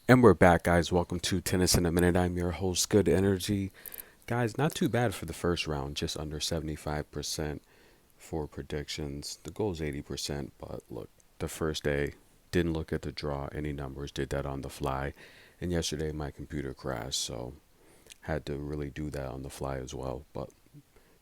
And we're back, guys. Welcome to Tennis in a Minute. I'm your host, Good Energy. Guys, not too bad for the first round, just under 75% for predictions. The goal is 80%, but look, the first day, didn't look at the draw, any numbers, did that on the fly. And yesterday, my computer crashed, so had to really do that on the fly as well. But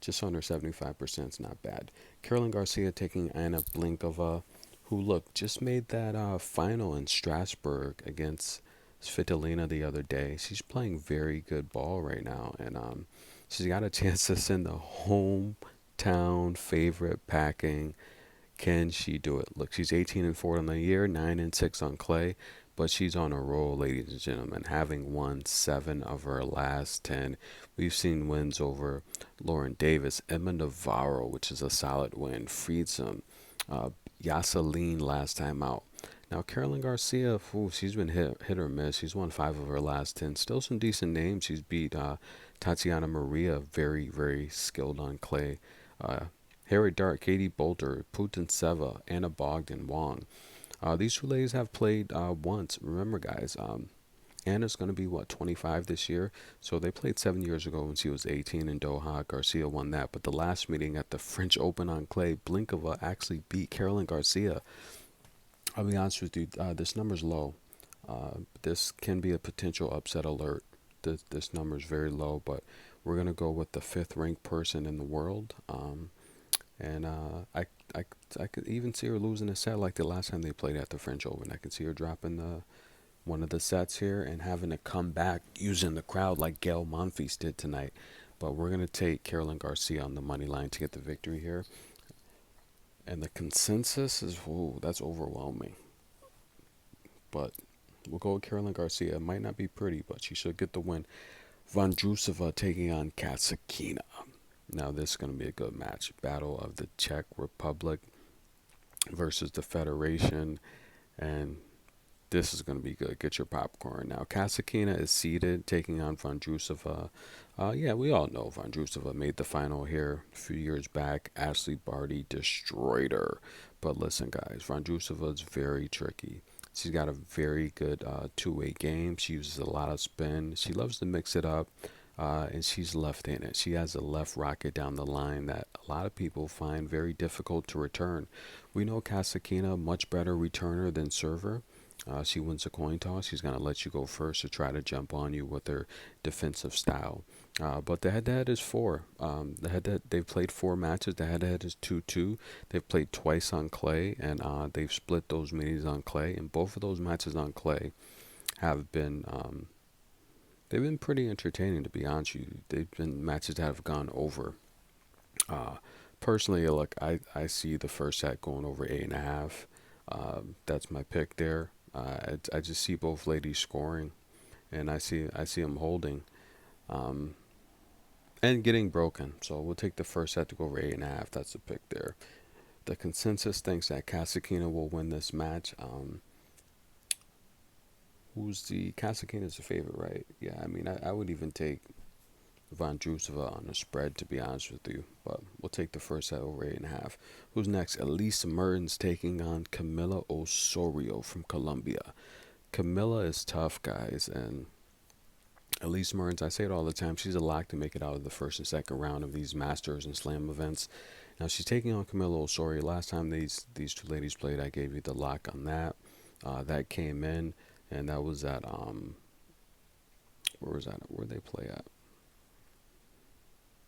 just under 75% is not bad. Carolyn Garcia taking Anna Blinkova, who look just made that final in Strasbourg against Svitolina the other day. She's playing very good ball right now, and she's got a chance to send the hometown favorite packing. Can she do it? Look, she's 18 and 4 on the year, 9 and 6 on clay, but she's on a roll, ladies and gentlemen, having won 7 of her last 10. We've seen wins over Lauren Davis, Emma Navarro, which is a solid win, Friedsom, uh, Yaseline last time out. Now, Carolyn Garcia, ooh, she's been hit or miss. She's won 5 of her last 10. Still some decent names. She's beat Tatiana Maria, very, very skilled on clay. Uh, Harry Dart, Katie Bolter, Putin Seva, Anna Bogdan, Wong. These two ladies have played once. Remember, guys, Anna's going to be, what, 25 this year? So they played 7 years ago when she was 18 in Doha. Garcia won that. But the last meeting at the French Open on clay, Blinkova actually beat Carolyn Garcia. I'll be honest with you, this number's low. This can be a potential upset alert. This number is very low, but we're going to go with the fifth ranked person in the world. And I, I could even see her losing a set like the last time they played at the French Open. I could see her dropping one of the sets here and having to come back using the crowd like Gail Monfils did tonight. But we're going to take Carolyn Garcia on the money line to get the victory here. And the consensus is, whoa, that's overwhelming. But we'll go with Carolyn Garcia. It might not be pretty, but she should get the win. Vondrousova taking on Katsakina. Now this is going to be a good match. Battle of the Czech Republic versus the Federation, and this is going to be good. Get your popcorn. Now Katsakina is seeded, taking on Vondrousova. Yeah, we all know Vondrousova made the final here a few years back. Ashley Barty destroyed her. But listen, guys, Vondrousova is very tricky. She's got a very good two-way game. She uses a lot of spin. She loves to mix it up, and she's left-handed. She has a left rocket down the line that a lot of people find very difficult to return. We know Kasakina, much better returner than server. She wins a coin toss. She's going to let you go first to try to jump on you with her defensive style. But the head-to-head is four. The head-to-head, they've played 4 matches. The head-to-head is 2-2. They've played twice on clay, and they've split those meetings on clay. And both of those matches on clay have been they've been pretty entertaining, to be honest with you. They've been matches that have gone over. Uh, Personally, look, I see the first set going over 8.5. That's my pick there. I just see both ladies scoring, and I see them holding and getting broken. So we'll take the first set to go over 8.5. That's the pick there. The consensus thinks that Kasakina will win this match. Who's the Kasakina is the favorite, right? Yeah, I mean, I would even take Vondrousova on the spread, to be honest with you. But we'll take the first set over 8.5. Who's next? Elise Mertens taking on Camila Osorio from Colombia. Camilla is tough, guys, and Elise Mertens, I say it all the time, she's a lock to make it out of the first and second round of these Masters and Slam events. Now she's taking on Camila Osorio. Last time these two ladies played, I gave you the lock on that. That came in, and that was at where was that? Where they play at?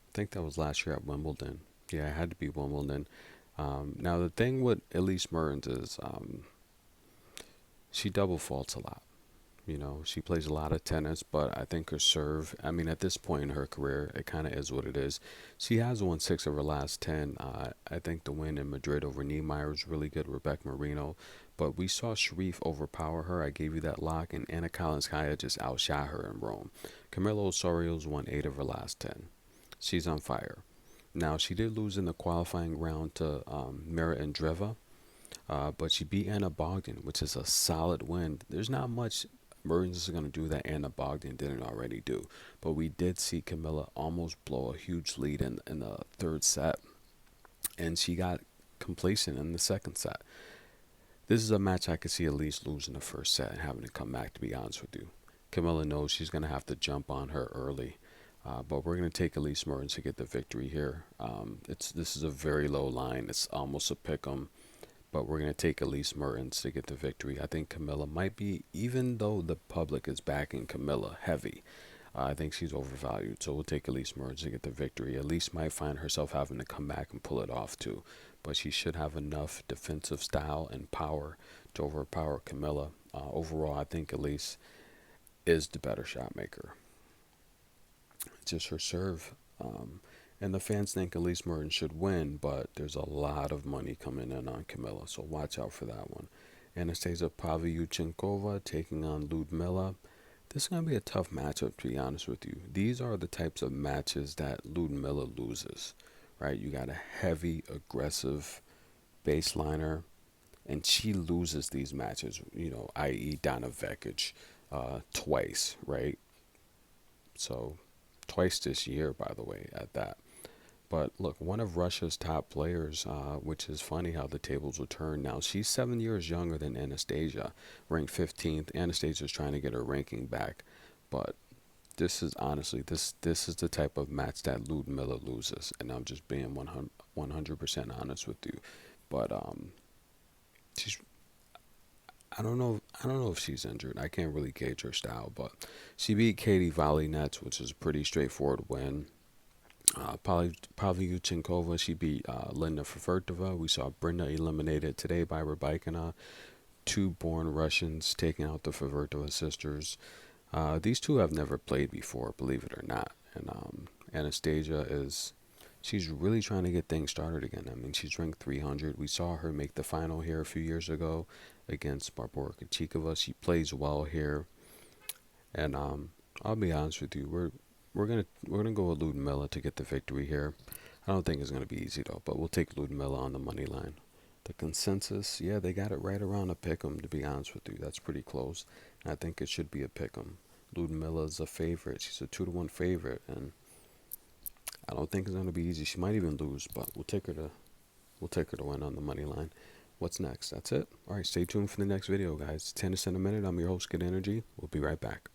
I think that was last year at Wimbledon. Yeah, it had to be Wimbledon. Now the thing with Elise Mertens is she double faults a lot. You know, she plays a lot of tennis, but I think her serve, I mean, at this point in her career, it kind of is what it is. She has won 6 of her last 10. I think the win in Madrid over Niemeyer was really good, Rebecca Marino. But we saw Sharif overpower her. I gave you that lock, and Anna Kalinskaya just outshot her in Rome. Camilo Osorio's won 8 of her last 10. She's on fire. Now, she did lose in the qualifying round to Mira Andreeva, but she beat Anna Bogdan, which is a solid win. There's not much Mertens is going to do that Anna Bogdan didn't already do. But we did see Camilla almost blow a huge lead in the third set, and she got complacent in the second set. This is a match I could see Elise losing the first set and having to come back, to be honest with you. Camilla knows she's going to have to jump on her early. But we're going to take Elise Mertens to get the victory here. This is a very low line. It's almost a pick 'em, but we're going to take Elise Mertens to get the victory. I think Camilla might be, even though the public is backing Camilla heavy, I think she's overvalued. So we'll take Elise Mertens to get the victory. Elise might find herself having to come back and pull it off too, but she should have enough defensive style and power to overpower Camilla. Overall, I think Elise is the better shot maker. It's just her serve. And the fans think Elise Mertens should win, but there's a lot of money coming in on Camilla, so watch out for that one. Anastasia Pavyuchenkova taking on Ludmila. This is going to be a tough matchup, to be honest with you. These are the types of matches that Ludmila loses, right? You got a heavy, aggressive baseliner, and she loses these matches, i.e. Donna Vekic, twice, right? So, twice this year, by the way, at that. But look, one of Russia's top players, which is funny how the tables will turn now. She's 7 years younger than Anastasia, ranked 15th. Anastasia's trying to get her ranking back, but this is honestly this is the type of match that Ludmila loses, and I'm just being 100% honest with you. But she's I don't know if she's injured. I can't really gauge her style, but she beat Katie Volley-Nets, which is a pretty straightforward win. Pavlyuchenkova, she beat Linda Favortova. We saw Brenda eliminated today by Rybakina. Two born Russians taking out the Favortova sisters. These two have never played before, believe it or not. And Anastasia she's really trying to get things started again. I mean, she's ranked 300. We saw her make the final here a few years ago against Barbora Krejcikova. She plays well here. And I'll be honest with you, we're gonna go with Ludmilla to get the victory here. I don't think it's gonna be easy though, but we'll take Ludmilla on the money line. The consensus, yeah, they got it right around a pick'em. To be honest with you, that's pretty close. And I think it should be a pick'em. Ludmilla's a favorite. She's a 2-1 favorite, and I don't think it's gonna be easy. She might even lose, but we'll take her to win on the money line. What's next? That's it. All right, stay tuned for the next video, guys. Tennis in a minute. I'm your host, Good Energy. We'll be right back.